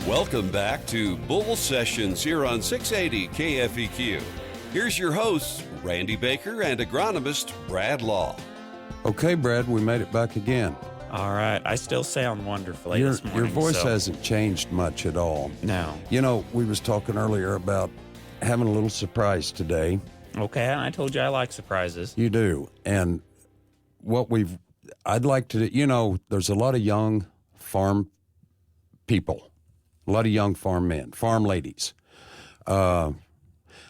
Welcome back to Bull Sessions here on 680 KFEQ. Here's your hosts, Randy Baker and agronomist Brad Law. Okay, Brad, we made it back again. All right. I still sound wonderfully this morning. Your voice hasn't changed much at all. No. You know, we was talking earlier about having a little surprise today. Okay, and I told you I like surprises. You do. And I'd like to, there's a lot of young farm people, a lot of young farm men, farm ladies. I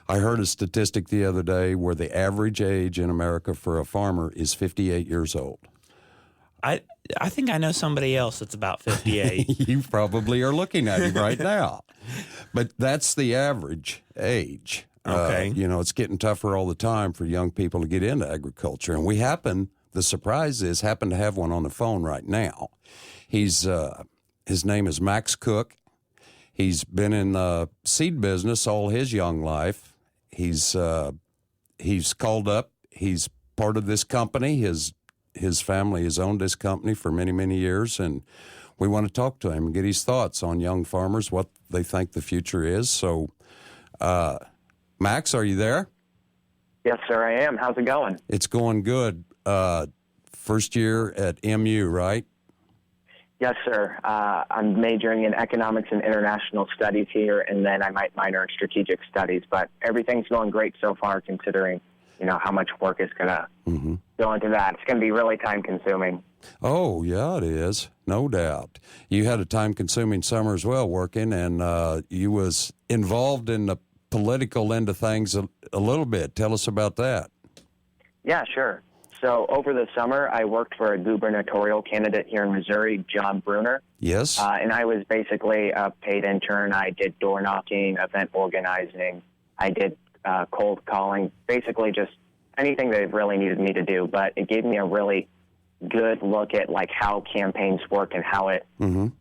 heard a statistic the other day where the average age in America for a farmer is 58 years old. I think I know somebody else that's about 58. You probably are looking at him right now. But that's the average age. Okay. It's getting tougher all the time for young people to get into agriculture. And the surprise is, happen to have one on the phone right now. His name is Maxx Cook. He's been in the seed business all his young life. He's called up. He's part of this company. His family has owned this company for many, many years, and we want to talk to him and get his thoughts on young farmers, what they think the future is. So, Max, are you there? Yes, sir, I am. How's it going? It's going good. First year at MU, right? Yes, sir. I'm majoring in economics and international studies here, and then I might minor in strategic studies. But everything's going great so far, considering, how much work is going to go into that. It's going to be really time-consuming. Oh, yeah, it is. No doubt. You had a time-consuming summer as well working, and you was involved in the political end of things a little bit. Tell us about that. Yeah, sure. So over the summer, I worked for a gubernatorial candidate here in Missouri, John Bruner. Yes. And I was basically a paid intern. I did door knocking, event organizing. I did cold calling, basically just anything they really needed me to do. But it gave me a really good look at how campaigns work and how it the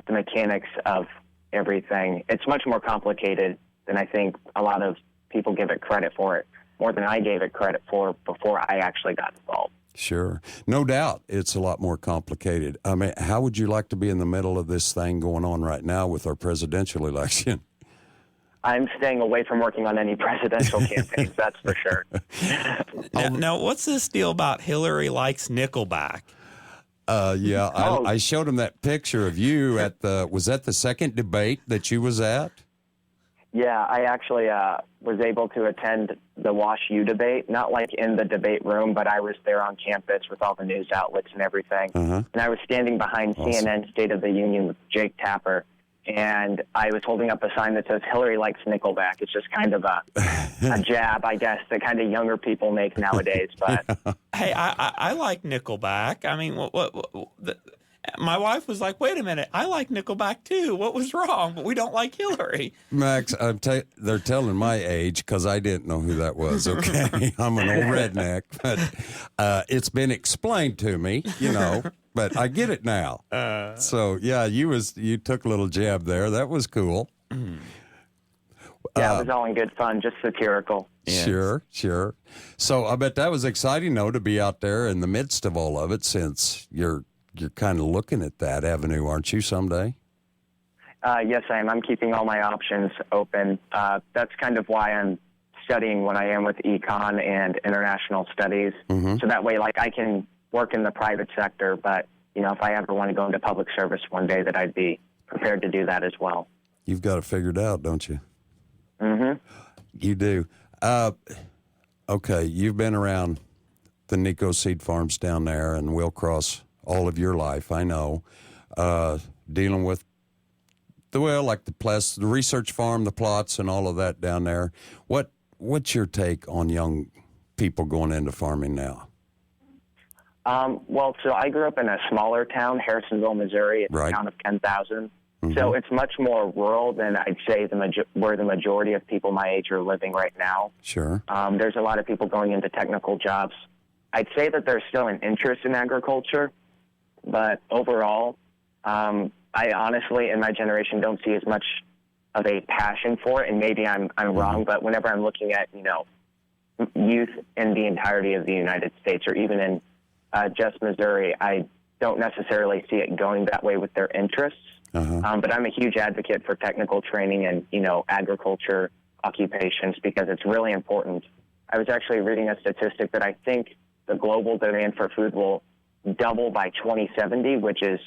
mechanics of everything. It's much more complicated than I think a lot of people give it credit for it. More than I gave it credit for before I actually got involved. Sure. No doubt it's a lot more complicated. I mean, how would you like to be in the middle of this thing going on right now with our presidential election? I'm staying away from working on any presidential campaigns, that's for sure. Now, what's this deal about Hillary likes Nickelback? I showed him that picture of you was that the second debate that you was at? Yeah, I actually was able to attend the Wash U debate, not in the debate room, but I was there on campus with all the news outlets and everything. And I was standing behind CNN State of the Union with Jake Tapper, and I was holding up a sign that says, Hillary likes Nickelback. It's just kind of a jab, I guess, that kind of younger people make nowadays. But Hey, I like Nickelback. I mean, my wife was like, wait a minute, I like Nickelback too. What was wrong? But we don't like Hillary. Max, they're telling my age because I didn't know who that was, okay? I'm an old redneck. But it's been explained to me, but I get it now. So, yeah, you took a little jab there. That was cool. Yeah, it was all in good fun, just satirical. Yes. Sure. So I bet that was exciting, though, to be out there in the midst of all of it, since you're kind of looking at that avenue, aren't you, someday? Yes, I am. I'm keeping all my options open. That's kind of why I'm studying what I am with econ and international studies. So that way, I can work in the private sector, but, if I ever want to go into public service one day, that I'd be prepared to do that as well. You've got it figured out, don't you? You do. Okay, you've been around the Nico seed farms down there and Willcross all of your life, I know, dealing with the research farm, the plots, and all of that down there. What's your take on young people going into farming now? So I grew up in a smaller town, Harrisonville, Missouri. It's a town of 10,000. So it's much more rural than I'd say where the majority of people my age are living right now. Sure. There's a lot of people going into technical jobs. I'd say that there's still an interest in agriculture, but overall, I honestly, in my generation, don't see as much of a passion for it, and maybe I'm wrong, but whenever I'm looking at, youth in the entirety of the United States or even in just Missouri, I don't necessarily see it going that way with their interests. But I'm a huge advocate for technical training and, agriculture occupations because it's really important. I was actually reading a statistic that I think the global demand for food will double by 2070, which is,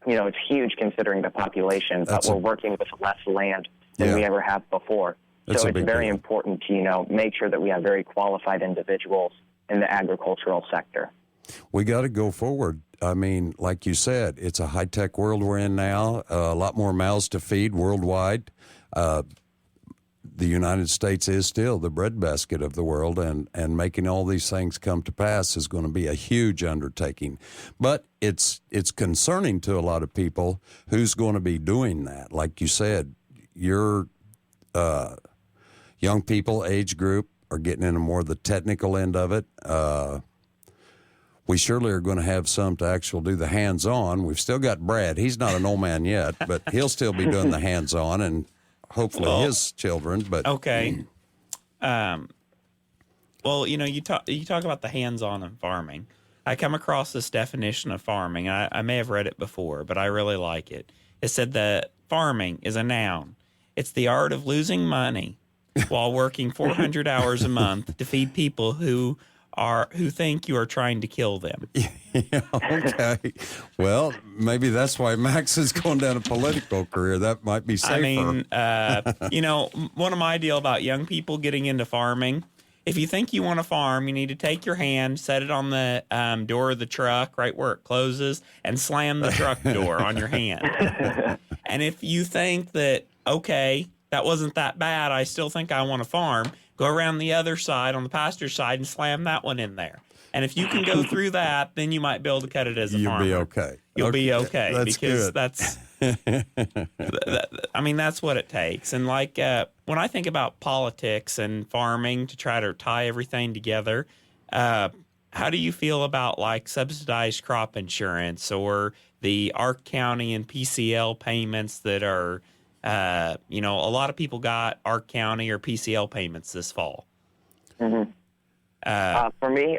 it's huge considering the population, but we're working with less land than we ever have before. So it's very important to, make sure that we have very qualified individuals in the agricultural sector. We got to go forward. I mean, like you said, it's a high-tech world we're in now, a lot more mouths to feed worldwide. The United States is still the breadbasket of the world, and making all these things come to pass is going to be a huge undertaking. But it's concerning to a lot of people who's going to be doing that. Like you said, your young people, age group, are getting into more of the technical end of it. We surely are going to have some to actually do the hands-on. We've still got Brad. He's not an old man yet, but he'll still be doing the hands-on, and hopefully his children. But okay. Well, you talk about the hands-on in farming. I come across this definition of farming. I may have read it before, but I really like it. It said that farming is a noun. It's the art of losing money while working 400 hours a month to feed people who think you are trying to kill them. Yeah, okay. Well, maybe that's why Max is going down a political career. That might be safer. I mean, one of my deal about young people getting into farming, if you think you want to farm, you need to take your hand, set it on the door of the truck right where it closes, and slam the truck door on your hand. And if you think that, okay, that wasn't that bad, I still think I want to farm, go around the other side on the pasture side and slam that one in there. And if you can go through that, then you might be able to cut it as a farmer. You'll be okay. You'll be okay. That's because good. That's, I mean, that's what it takes. And like when I think about politics and farming to try to tie everything together, how do you feel about like subsidized crop insurance or the Ark County and PCL payments that are, a lot of people got Ark County or PCL payments this fall? Mm-hmm. For me,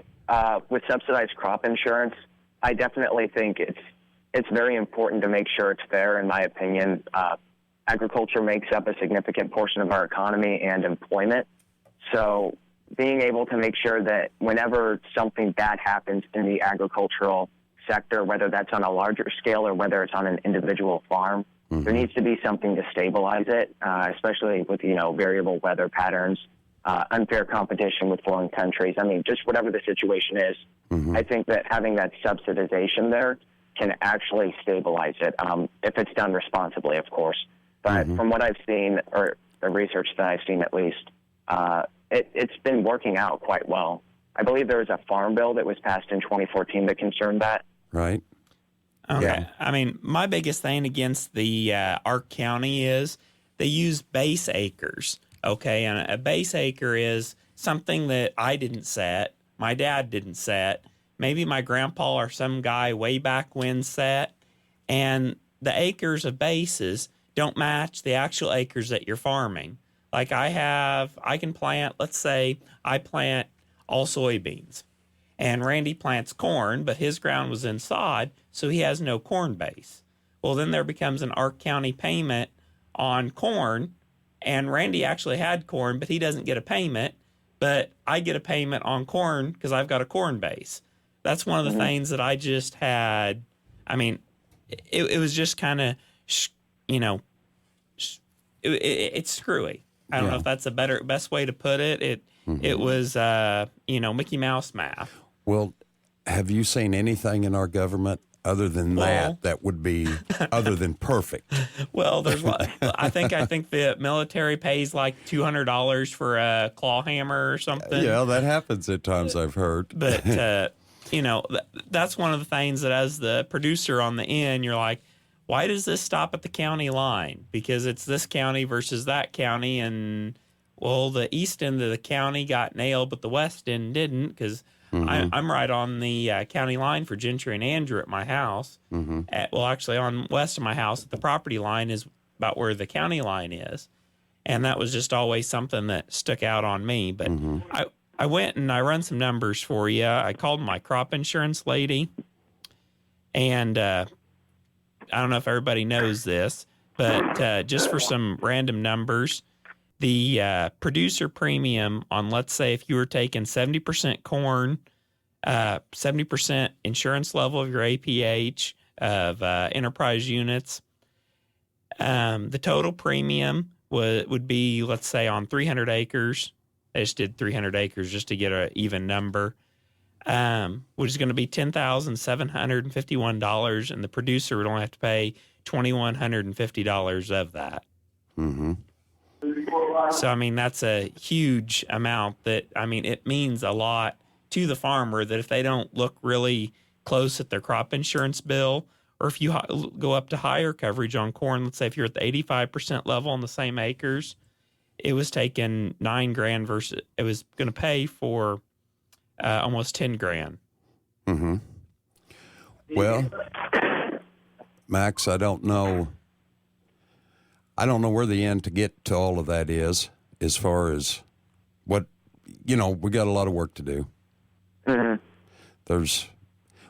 with subsidized crop insurance, I definitely think it's very important to make sure it's fair. In my opinion, agriculture makes up a significant portion of our economy and employment. So being able to make sure that whenever something bad happens in the agricultural sector, whether that's on a larger scale or whether it's on an individual farm, there needs to be something to stabilize it, especially with, variable weather patterns, unfair competition with foreign countries. I mean, just whatever the situation is, I think that having that subsidization there can actually stabilize it, if it's done responsibly, of course. But from what I've seen, or the research that I've seen at least, it's been working out quite well. I believe there was a farm bill that was passed in 2014 that concerned that. Right. Okay. Yeah. I mean, my biggest thing against the Ark County is they use base acres. Okay. And a base acre is something that I didn't set, my dad didn't set, maybe my grandpa or some guy way back when set. And the acres of bases don't match the actual acres that you're farming. Like I can plant, let's say I plant all soybeans. And Randy plants corn, but his ground was in sod, so he has no corn base. Well, then there becomes an Ark County payment on corn, and Randy actually had corn, but he doesn't get a payment, but I get a payment on corn because I've got a corn base. That's one of the things that I just had. I mean, it was just kind of, it's screwy. I don't know if that's a best way to put it. It was, Mickey Mouse math. Well, have you seen anything in our government other than that would be other than perfect? Well, there's I think the military pays like $200 for a claw hammer or something. Yeah, that happens at times, I've heard. But that's one of the things that as the producer on the end, you're like, why does this stop at the county line? Because it's this county versus that county, and well, the east end of the county got nailed, but the west end didn't, because I'm right on the county line for Gentry and Andrew at my house. Actually, on west of my house, the property line is about where the county line is. And that was just always something that stuck out on me. But I went and I run some numbers for you. I called my crop insurance lady, and I don't know if everybody knows this, but just for some random numbers, the producer premium on, let's say, if you were taking 70% corn, 70% insurance level of your APH of enterprise units, the total premium would be, let's say, on 300 acres. I just did 300 acres just to get an even number, which is going to be $10,751, and the producer would only have to pay $2,150 of that. Mm-hmm. So, I mean, that's a huge amount that, I mean, it means a lot to the farmer that if they don't look really close at their crop insurance bill, or if you go up to higher coverage on corn, let's say if you're at the 85% level on the same acres, it was taking $9,000 versus it was going to pay for almost $10,000. Mm-hmm. Well, Max, I don't know where the end to get to all of that is, as far as what, we got a lot of work to do. Mm-hmm.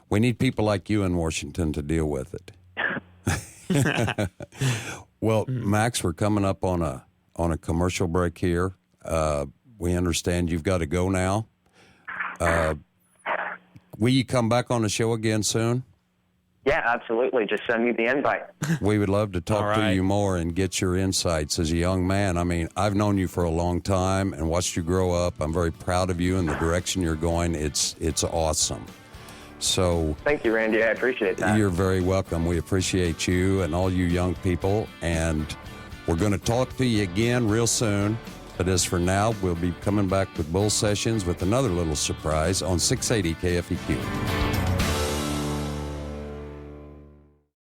We need people like you in Washington to deal with it. Well, Max, we're coming up on a commercial break here. We understand you've got to go now. Will you come back on the show again soon? Yeah, absolutely. Just send me the invite. We would love to talk to you more and get your insights as a young man. I mean, I've known you for a long time and watched you grow up. I'm very proud of you and the direction you're going. It's awesome. So thank you, Randy. I appreciate that. You're very welcome. We appreciate you and all you young people. And we're going to talk to you again real soon. But as for now, we'll be coming back with Bull Sessions with another little surprise on 680 KFEQ.